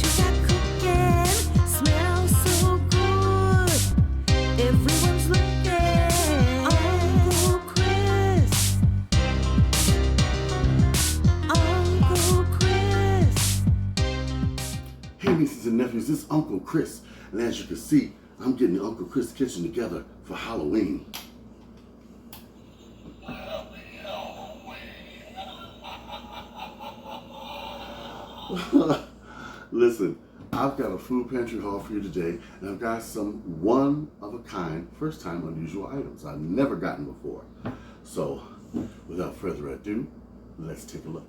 you got cooking smells so good. Everyone's looking. Uncle Chris. Uncle Chris. Hey nieces and nephews, this is Uncle Chris, and as you can see, I'm getting the Uncle Chris kitchen together for Halloween. Listen, I've got a food pantry haul for you today, and I've got some one-of-a-kind, first-time unusual items I've never gotten before. So, without further ado, let's take a look.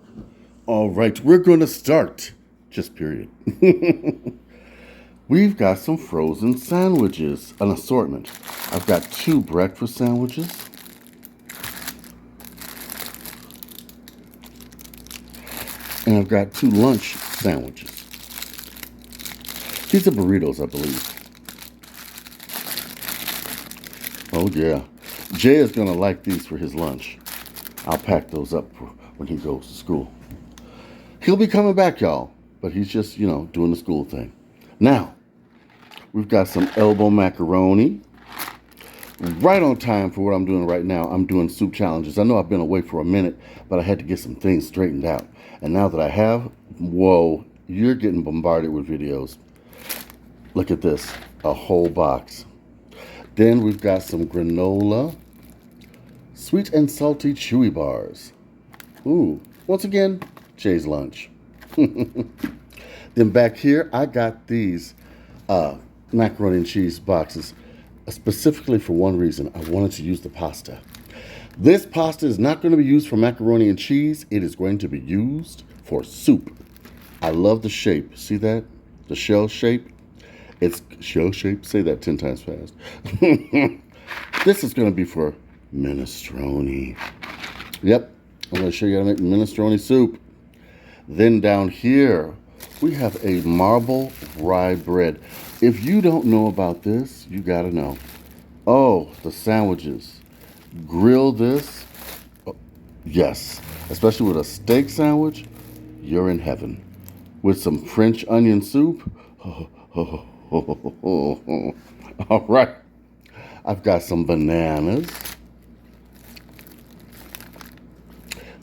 All right, we're going to start. Just period. We've got some frozen sandwiches, an assortment. I've got 2 breakfast sandwiches. And I've got 2 lunch sandwiches. These are burritos, I believe. Oh yeah. Jay is going to like these for his lunch. I'll pack those up for when he goes to school. He'll be coming back, y'all. But he's just, doing the school thing. Now, we've got some elbow macaroni. Right on time for what I'm doing right now. I'm doing soup challenges. I know I've been away for a minute, but I had to get some things straightened out. And now that I have, whoa, you're getting bombarded with videos. Look at this, a whole box. Then we've got some granola, sweet and salty chewy bars. Ooh, once again, Jay's lunch. Then back here, I got these macaroni and cheese boxes specifically for one reason. I wanted to use the pasta. This pasta is not going to be used for macaroni and cheese. It is going to be used for soup. I love the shape. See that? The shell shape? It's shell shape. Say that 10 times fast. This is going to be for minestrone. Yep. I'm going to show you how to make minestrone soup. Then down here, we have a marble rye bread. If you don't know about this, you got to know. Oh, the sandwiches. Grill this. Oh, yes. Especially with a steak sandwich, you're in heaven. With some French onion soup. All right. I've got some bananas.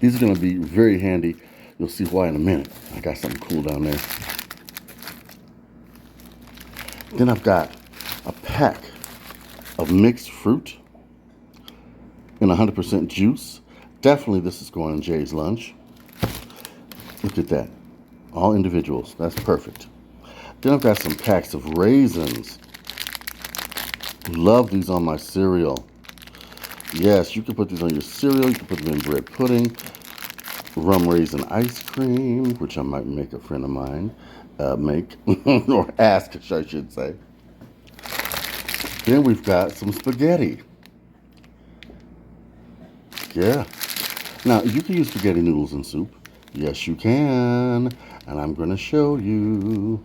These are going to be very handy. You'll see why in a minute. I got something cool down there. Then I've got a pack of mixed fruit and 100% juice. Definitely this is going on Jay's lunch. Look at that. All individuals. That's perfect. Then I've got some packs of raisins. Love these on my cereal. Yes, you can put these on your cereal. You can put them in bread pudding. Rum raisin ice cream, which I might make a friend of mine make, or ask, I should say. Then we've got some spaghetti. Yeah. Now, you can use spaghetti noodles in soup. Yes, you can. And I'm going to show you.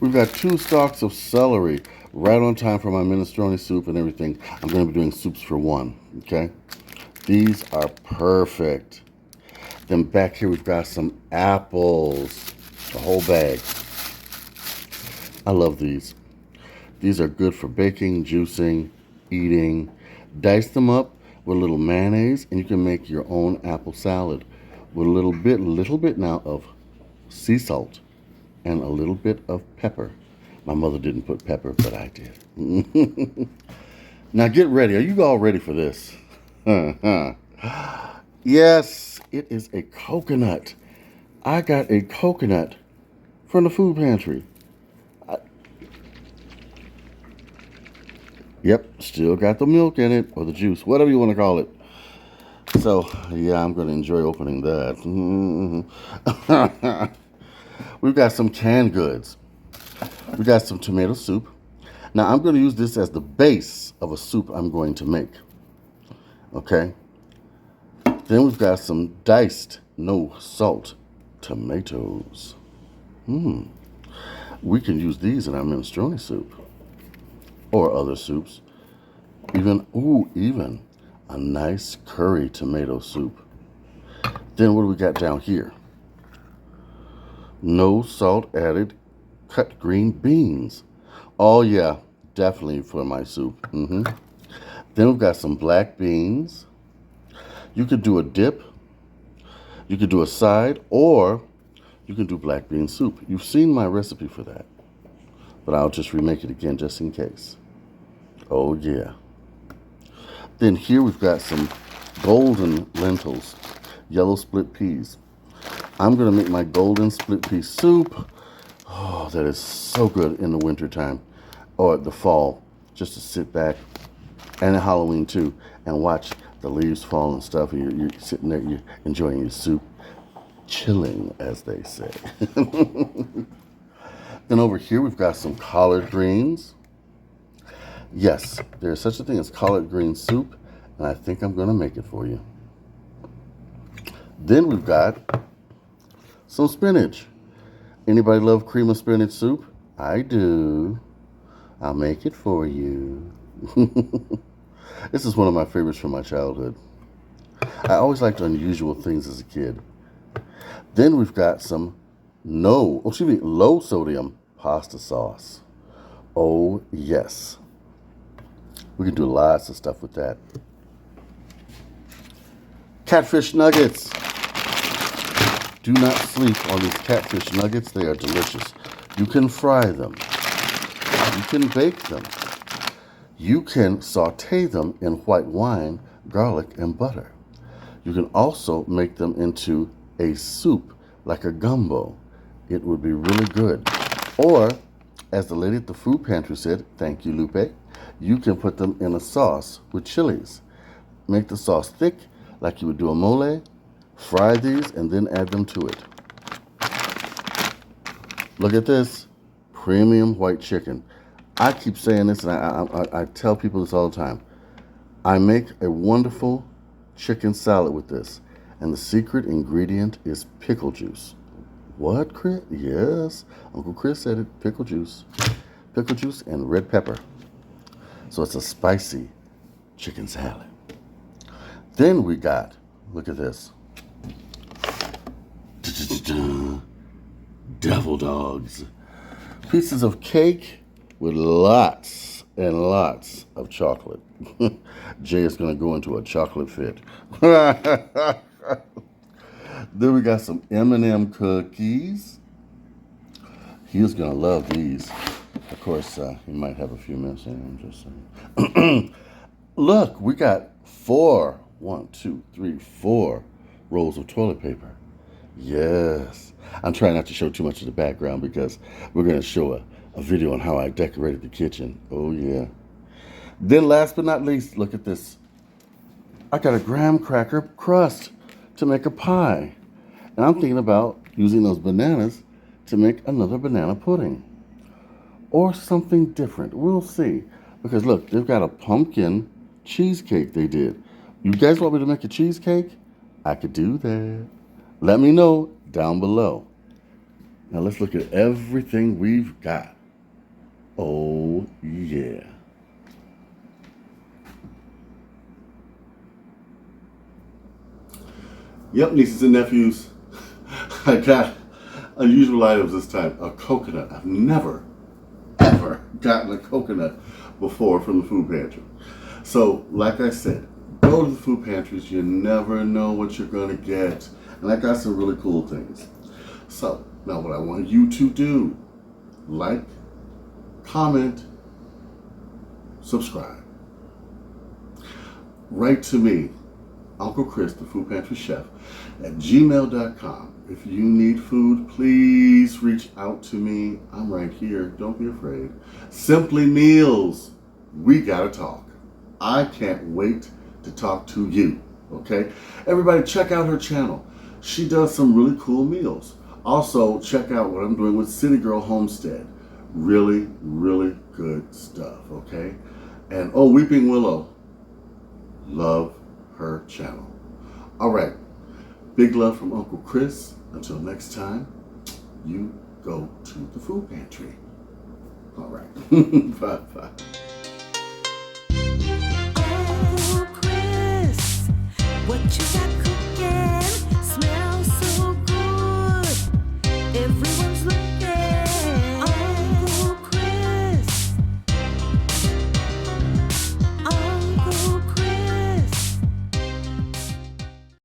We've got 2 stalks of celery. Right on time for my minestrone soup and everything. I'm going to be doing soups for one, okay? These are perfect. Then back here we've got some apples, a whole bag. I love these. These are good for baking, juicing, eating. Dice them up with a little mayonnaise, and you can make your own apple salad with a little bit now of sea salt and a little bit of pepper. My mother didn't put pepper, but I did. Now get ready. Are you all ready for this? Yes, it is a coconut. I got a coconut from the food pantry. Yep, still got the milk in it, or the juice, whatever you want to call it. So, yeah, I'm going to enjoy opening that. We've got some canned goods. We got some tomato soup. Now, I'm going to use this as the base of a soup I'm going to make. Okay? Then we've got some diced, no salt tomatoes. We can use these in our minestrone soup or other soups. Even a nice curry tomato soup. Then what do we got down here? No salt added cut green beans. Oh, yeah, definitely for my soup. Then we've got some black beans. You could do a dip, you could do a side, or you can do black bean soup. You've seen my recipe for that, but I'll just remake it again just in case. Oh, yeah. Then here we've got some golden lentils, yellow split peas. I'm going to make my golden split pea soup. Oh, that is so good in the wintertime or the fall, just to sit back, and at Halloween too, and watch the leaves fall and stuff, and you're sitting there, you're enjoying your soup, chilling, as they say. Then over here we've got some collard greens. Yes, there's such a thing as collard green soup, and I think I'm going to make it for you. Then we've got some spinach. Anybody love cream of spinach soup? I do. I'll make it for you. This is one of my favorites from my childhood. I always liked unusual things as a kid. Then we've got some low sodium pasta sauce. Oh, yes. We can do lots of stuff with that. Catfish nuggets. Do not sleep on these catfish nuggets. They are delicious. You can fry them. You can bake them. You can saute them in white wine, garlic, and butter. You can also make them into a soup, like a gumbo. It would be really good. Or, as the lady at the food pantry said, thank you, Lupe, you can put them in a sauce with chilies. Make the sauce thick, like you would do a mole. Fry these and then add them to it. Look at this. Premium white chicken. I keep saying this, and I tell people this all the time. I make a wonderful chicken salad with this, and the secret ingredient is pickle juice. What, Chris? Yes, Uncle Chris said it. Pickle juice. Pickle juice and red pepper. So it's a spicy chicken salad. Then we got, look at this. Devil dogs. Pieces of cake with lots and lots of chocolate. Jay is going to go into a chocolate fit. Then we got some M&M cookies. He's going to love these. Of course, he might have a few minutes in. I'm just saying. Look, we got 4 rolls of toilet paper. Yes. I'm trying not to show too much of the background because we're going to show a video on how I decorated the kitchen. Oh, yeah. Then last but not least, look at this. I got a graham cracker crust to make a pie. And I'm thinking about using those bananas to make another banana pudding. Or something different. We'll see. Because look, they've got a pumpkin cheesecake they did. You guys want me to make a cheesecake? I could do that. Let me know down below. Now let's look at everything we've got. Oh, yeah. Yep, nieces and nephews. I got unusual items this time. A coconut. I've never, ever gotten a coconut before from the food pantry. So, like I said, go to the food pantries. You never know what you're going to get. And I got some really cool things. So, now what I want you to do, like, comment, subscribe. Write to me, Uncle Chris, the Food Pantry Chef, at gmail.com. If you need food, please reach out to me. I'm right here. Don't be afraid. Simply Meals. We gotta talk. I can't wait to talk to you. Okay? Everybody check out her channel. She does some really cool meals. Also, check out what I'm doing with City Girl Homestead. Really, really good stuff. Okay? And oh, Weeping Willow. Love her channel. All right. Big love from Uncle Chris. Until next time, you go to the food pantry. All right. Bye-bye. Uncle Chris, what you got